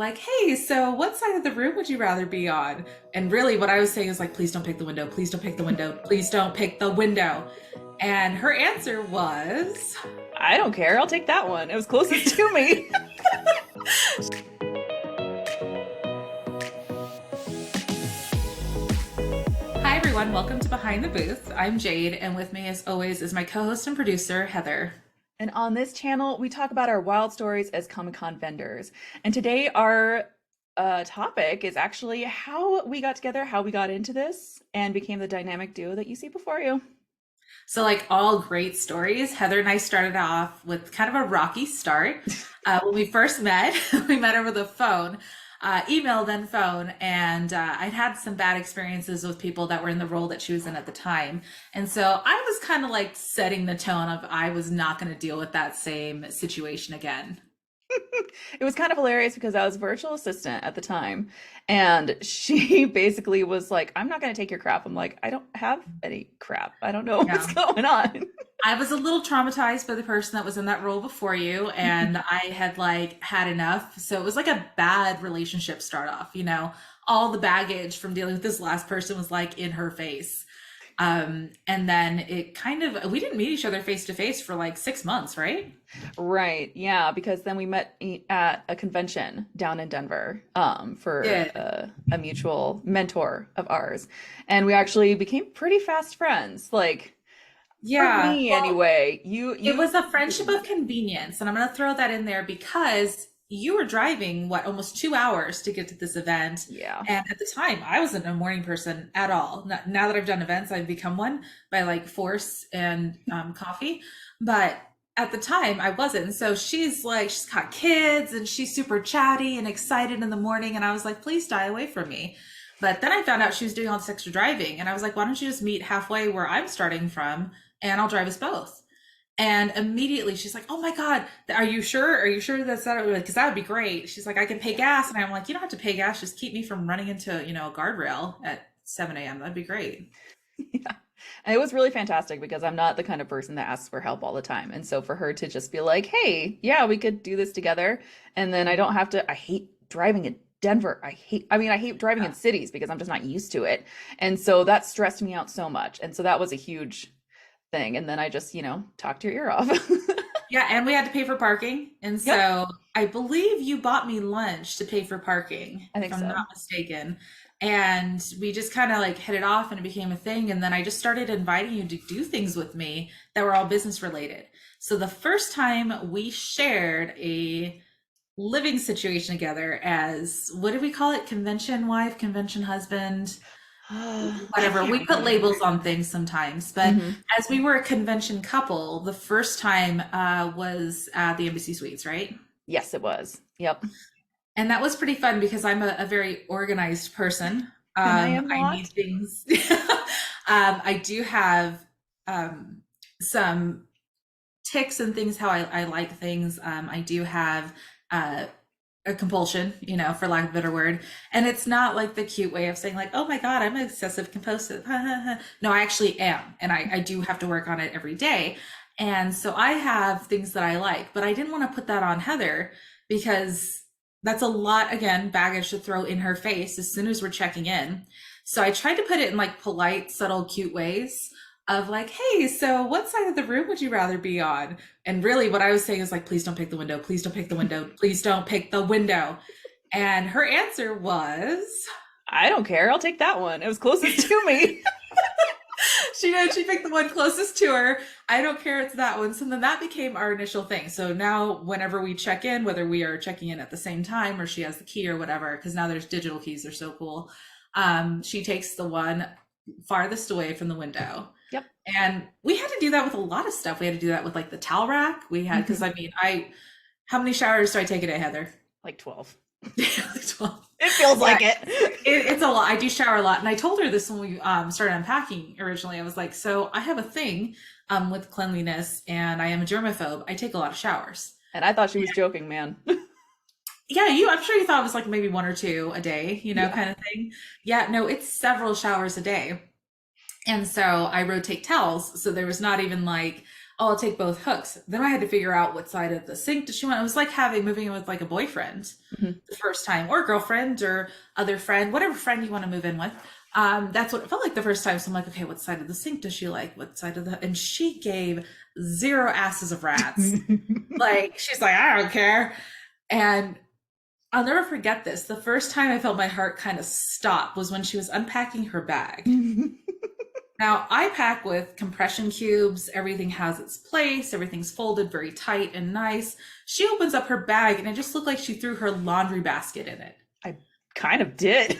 Like, hey, so what side of the room would you rather be on? And really, what I was saying is like, please don't pick the window. Please don't pick the window. Please don't pick the window. And her answer was, I don't care. I'll take that one. It was closest to me. hi, everyone. Welcome to Behind the Booth. I'm Jade, and with me, as always, is my co host and producer, Heather. And on this channel, we talk about our wild stories as Comic-Con vendors. And today, our topic is actually how we got together, how we got into this, and became the dynamic duo that you see before you. So, like all great stories, Heather and I started off with kind of a rocky start. When we first met, we met over the phone, email, then phone, and I'd had some bad experiences with people that were in the role that she was in at the time. And so I was kind of like setting the tone of I was not going to deal with that same situation again. It was kind of hilarious because I was virtual assistant at the time, and she basically was like, "I'm not going to take your crap." I'm like, "I don't have any crap. I don't know Yeah. what's going on." I was a little traumatized by the person that was in that role before you, and I had like had enough. So it was like a bad relationship start off, all the baggage from dealing with this last person was like in her face. And then it kind of, we didn't meet each other face to face for like 6 months, right? Right. Yeah, because then we met at a convention down in Denver, for Did. a mutual mentor of ours. And we actually became pretty fast friends. Like for Yeah. me Well, anyway. it You was a friendship of convenience, and I'm going to throw that in there because you were driving what almost 2 hours to get to this event, Yeah. and at the time I wasn't a morning person at all. Now that I've done events, I've become one by like force and coffee, but at the time I wasn't. So she's like, she's got kids and she's super chatty and excited in the morning, and I was like, please die away from me. But then I found out she was doing all this extra driving, and I was like, why don't you just meet halfway where I'm starting from, and I'll drive us both. And immediately she's like, "Oh my God, are you sure? Are you sure that's that? Because that would be great." She's like, "I can pay gas." And I'm like, "You don't have to pay gas. Just keep me from running into, a guardrail at 7 a.m. That'd be great." Yeah. And it was really fantastic because I'm not the kind of person that asks for help all the time. And so for her to just be like, "Hey, yeah, we could do this together." And then I don't have to, I hate driving in Denver. I hate driving Yeah. in cities because I'm just not used to it. And so that stressed me out so much. And so that was a huge thing. And then I just, talked your ear off. Yeah, and we had to pay for parking. And Yep, so I believe you bought me lunch to pay for parking, I if think I'm so. not mistaken. And we just kind of like hit it off and it became a thing. And then I just started inviting you to do things with me that were all business related. So the first time we shared a living situation together as, what did we call it? Convention wife, convention husband, I whatever. can't We put remember. labels on things sometimes, but Hmm. as we were a convention couple, the first time was at the Embassy Suites, right? Yes, it was. Yep. And that was pretty fun because I'm a very organized person. And I am I need not. things. I do have some ticks and things how I like things. I do have uh, a compulsion, for lack of a better word. And it's not like the cute way of saying like, oh my God, I'm obsessive compulsive. No, I actually am. And I do have to work on it every day. And so I have things that I like, but I didn't want to put that on Heather because that's a lot, again, baggage to throw in her face as soon as we're checking in. So I tried to put it in like polite, subtle, cute ways of like, hey, so what side of the room would you rather be on? And really, what I was saying is like, please don't pick the window. Please don't pick the window. Please don't pick the window. And her answer was, I don't care. I'll take that one. It was closest to me. she did. She picked the one closest to her. I don't care. It's that one. So then that became our initial thing. So now, whenever we check in, whether we are checking in at the same time or she has the key or whatever, because now there's digital keys, they're so cool. She takes the one farthest away from the window. Yep. And we had to do that with a lot of stuff. We had to do that with like the towel rack. We had, because Hmm. I mean, how many showers do I take a day, Heather? Like 12. 12. It feels Yeah, like it. it's a lot. I do shower a lot. And I told her this when we started unpacking originally. I was like, so I have a thing with cleanliness and I am a germaphobe. I take a lot of showers. And I thought she was joking, man. Yeah, I'm sure you thought it was like maybe one or two a day, Yeah. kind of thing. Yeah, no, it's several showers a day. And so I rotate towels. So there was not even like, oh, I'll take both hooks. Then I had to figure out what side of the sink does she want. It was like having moving in with like a boyfriend Mhm. the first time, or girlfriend, or other friend, whatever friend you want to move in with. That's what it felt like the first time. So I'm like, okay, what side of the sink does she like? What side of the? And she gave zero asses of rats. Like she's like, I don't care. And I'll never forget this. The first time I felt my heart kind of stop was when she was unpacking her bag. Now, I pack with compression cubes. Everything has its place. Everything's folded very tight and nice. She opens up her bag and it just looked like she threw her laundry basket in it. I kind of did.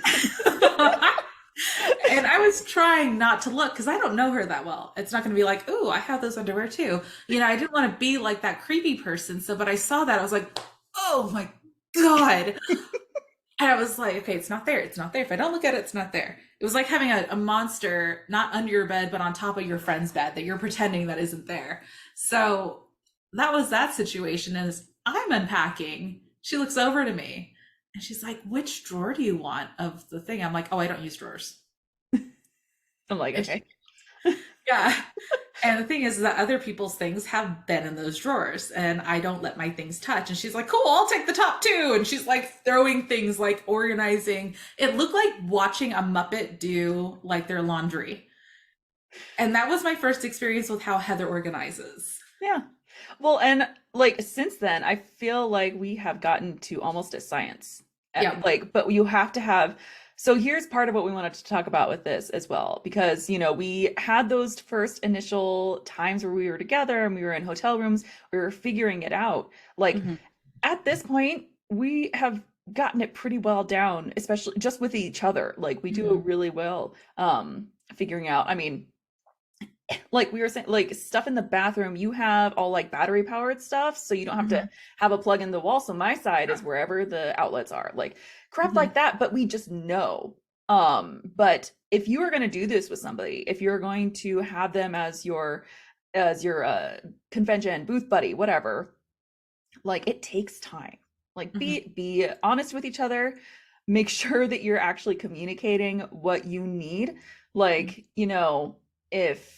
And I was trying not to look because I don't know her that well. It's not going to be like, oh, I have those underwear too. I didn't want to be like that creepy person. So, but I saw that. I was like, oh my God. And I was like, okay, it's not there. It's not there. If I don't look at it, it's not there. It was like having a monster not under your bed, but on top of your friend's bed that you're pretending that isn't there. So that was that situation. And as I'm unpacking, she looks over to me and she's like, which drawer do you want of the thing? I'm like, oh, I don't use drawers. I'm like, And she, okay. yeah. And the thing is that other people's things have been in those drawers and I don't let my things touch. And she's like, cool, I'll take the top two. And she's like throwing things, like organizing. It looked like watching a Muppet do like their laundry. And that was my first experience with how Heather organizes. Yeah. Well, and like since then, I feel like we have gotten to almost a science. Yeah. Like, but you have to have. So here's part of what we wanted to talk about with this as well, because we had those first initial times where we were together and we were in hotel rooms, we were figuring it out. Like Mhm. at this point, we have gotten it pretty well down, especially just with each other. Like we do it Mhm. really well, figuring out. I mean, like we were saying, like stuff in the bathroom, you have all like battery powered stuff, so you don't have to Mhm. have a plug in the wall. So my side is wherever the outlets are, like crap Mhm. like that. But we just know. But if you are going to do this with somebody, if you're going to have them as your convention booth buddy, whatever, like it takes time. Like Mhm. be honest with each other. Make sure that you're actually communicating what you need. Mhm. Like, if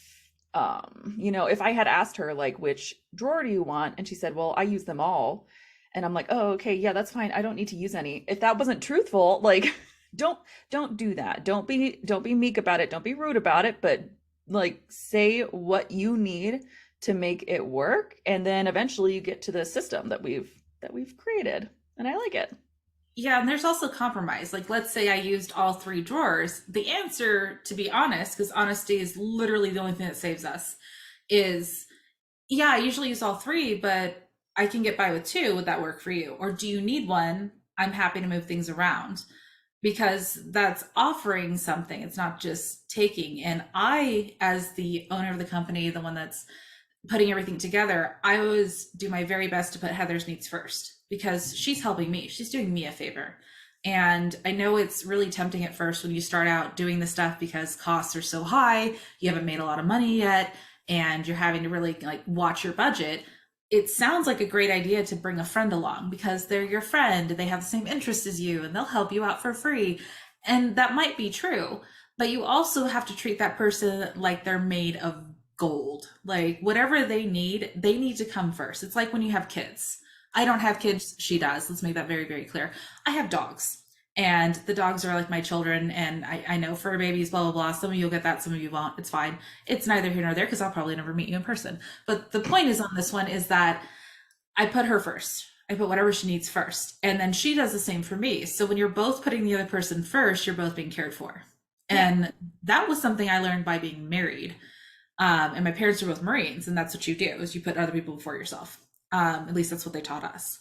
if I had asked her like which drawer do you want and she said, "Well, I use them all." And I'm like, "Oh, okay, yeah, that's fine. I don't need to use any." If that wasn't truthful, like don't don't do that. Don't be meek about it. Don't be rude about it, but like say what you need to make it work, and then eventually you get to the system that we've created, and I like it. Yeah, and there's also compromise. Like, let's say I used all three drawers. The answer, to be honest, because honesty is literally the only thing that saves us, is yeah, I usually use all three, but I can get by with two. Would that work for you? Or do you need one? I'm happy to move things around because that's offering something. It's not just taking. And I, as the owner of the company, the one that's putting everything together, I always do my very best to put Heather's needs first because she's helping me. She's doing me a favor. And I know it's really tempting at first when you start out doing the stuff because costs are so high, you haven't made a lot of money yet, and you're having to really like watch your budget. It sounds like a great idea to bring a friend along because they're your friend, they have the same interests as you, and they'll help you out for free. And that might be true, but you also have to treat that person like they're made of gold. Like whatever they need to come first. It's like when you have kids. I don't have kids, she does. Let's make that very, very clear. I have dogs. And the dogs are like my children. And I know fur babies, blah, blah, blah. Some of you will get that, some of you won't. It's fine. It's neither here nor there because I'll probably never meet you in person. But the point is on this one is that I put her first. I put whatever she needs first. And then she does the same for me. So when you're both putting the other person first, you're both being cared for. Yeah. And that was something I learned by being married. And my parents are both Marines, and that's what you do is you put other people before yourself. At least that's what they taught us.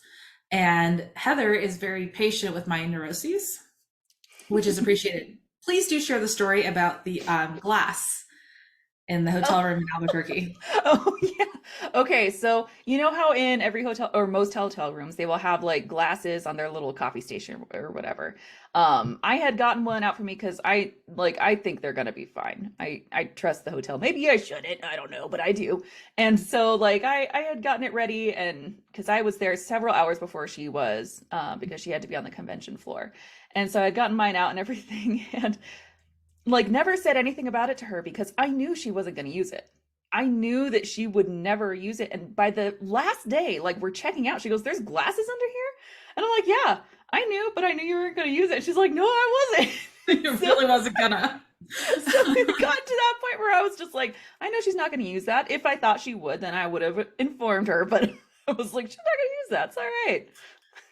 And Heather is very patient with my neuroses, which is appreciated. Please do share the story about the glass in the hotel room in Albuquerque. Oh yeah. Okay, so you know how in every hotel or most hotel rooms they will have like glasses on their little coffee station or whatever. I had gotten one out for me because I think they're gonna be fine. I trust the hotel. Maybe I shouldn't, I don't know, but I do. And so like I had gotten it ready and because I was there several hours before she was, because she had to be on the convention floor. And so I had gotten mine out and everything and like never said anything about it to her because I knew she wasn't gonna use it. I knew that she would never use it. And by the last day, like we're checking out, she goes, "There's glasses under here?" And I'm like, "Yeah, I knew, but I knew you weren't going to use it." And she's like, "No, I wasn't." It So, really wasn't gonna. so we got to that point where I was just like, I know she's not going to use that. If I thought she would, then I would have informed her. But I was like, she's not going to use that. It's all right.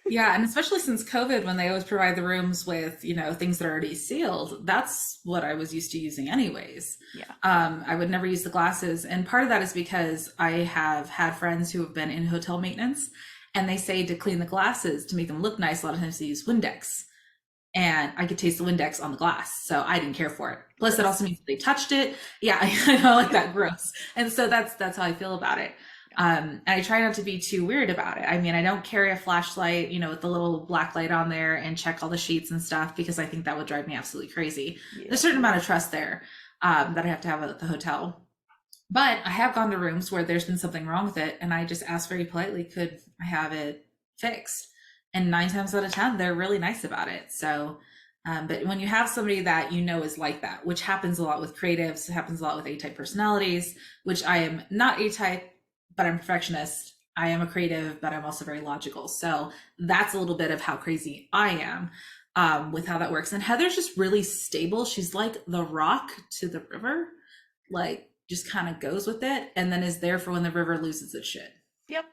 Yeah, and especially since COVID, when they always provide the rooms with, things that are already sealed, that's what I was used to using anyways. Yeah. I would never use the glasses. And part of that is because I have had friends who have been in hotel maintenance, and they say to clean the glasses to make them look nice, a lot of times they use Windex. And I could taste the Windex on the glass, so I didn't care for it. Plus, it also means they touched it. Yeah, I know, like that, gross. And so that's how I feel about it. And I try not to be too weird about it. I mean, I don't carry a flashlight, with the little black light on there and check all the sheets and stuff, because I think that would drive me absolutely crazy. Yeah. There's a certain amount of trust there that I have to have at the hotel. But I have gone to rooms where there's been something wrong with it, and I just ask very politely, could I have it fixed? And 9 times out of 10, they're really nice about it. So, but when you have somebody that is like that, which happens a lot with creatives, it happens a lot with A-type personalities, which I am not A-type, but I'm a perfectionist. I am a creative, but I'm also very logical. So that's a little bit of how crazy I am with how that works. And Heather's just really stable. She's like the rock to the river, like just kind of goes with it and then is there for when the river loses its shit. Yep.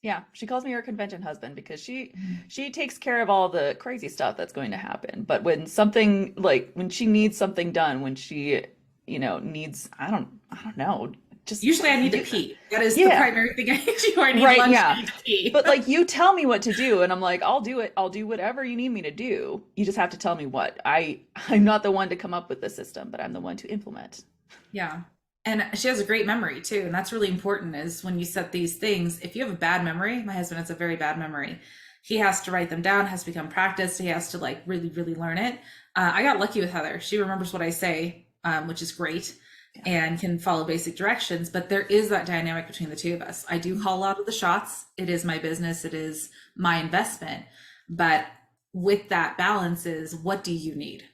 Yeah, she calls me her convention husband because she takes care of all the crazy stuff that's going to happen. But when something when she needs something done, when she needs I don't know, just usually I need to pee. That is the primary thing I need to do. I need lunch, yeah. I need to pee. But you tell me what to do, and I'm like, I'll do it. I'll do whatever you need me to do. You just have to tell me what. I'm not the one to come up with the system, but I'm the one to implement. Yeah. And she has a great memory too. And that's really important, is when you set these things, if you have a bad memory, my husband has a very bad memory. He has to write them down, has to become practiced. He has to really, really learn it. I got lucky with Heather. She remembers what I say, which is great, and can follow basic directions. But there is that dynamic between the two of us. I do call a lot of the shots. It is my business. It is my investment. But with that balance is, what do you need?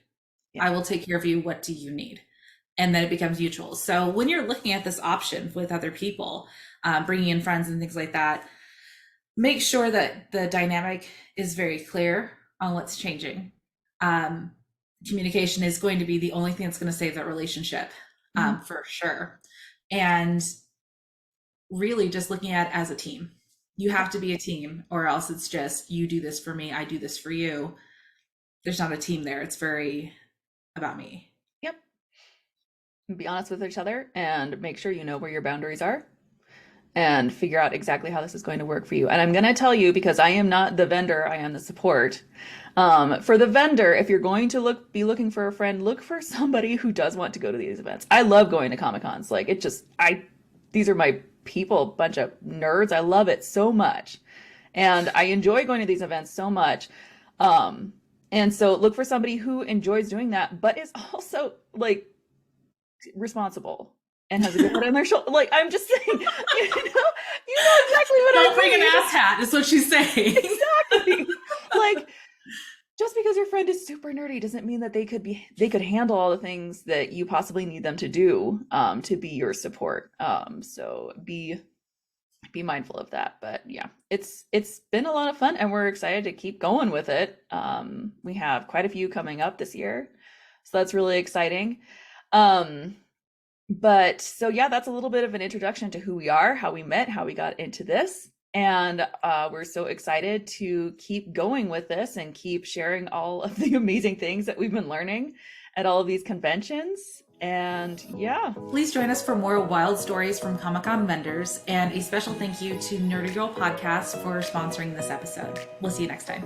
Yeah. I will take care of you. What do you need? And then it becomes mutual. So when you're looking at this option with other people, bringing in friends and things like that, make sure that the dynamic is very clear on what's changing. Communication is going to be the only thing that's going to save that relationship, for sure. And really just looking at it as a team. You have to be a team, or else it's just, you do this for me, I do this for you. There's not a team there. It's very about me. Yep. Be honest with each other and make sure you know where your boundaries are and figure out exactly how this is going to work for you. And I'm going to tell you, because I am not the vendor, I am the support. For the vendor, if you're going to be looking for a friend, look for somebody who does want to go to these events. I love going to Comic-Cons. These are my people, bunch of nerds. I love it so much. And I enjoy going to these events so much. And so look for somebody who enjoys doing that, but is also responsible and has a good head on their shoulder. I'm just saying, you know exactly what I mean. Don't bring an ass hat, is what she's saying. Exactly. Just because your friend is super nerdy doesn't mean that they could handle all the things that you possibly need them to do, to be your support. So be mindful of that. But yeah, it's been a lot of fun, and we're excited to keep going with it. We have quite a few coming up this year, so that's really exciting. But so yeah, that's a little bit of an introduction to who we are, how we met, how we got into this. And we're so excited to keep going with this and keep sharing all of the amazing things that we've been learning at all of these conventions. And yeah. Please join us for more wild stories from Comic-Con vendors, and a special thank you to Nerdy Girl Podcast for sponsoring this episode. We'll see you next time.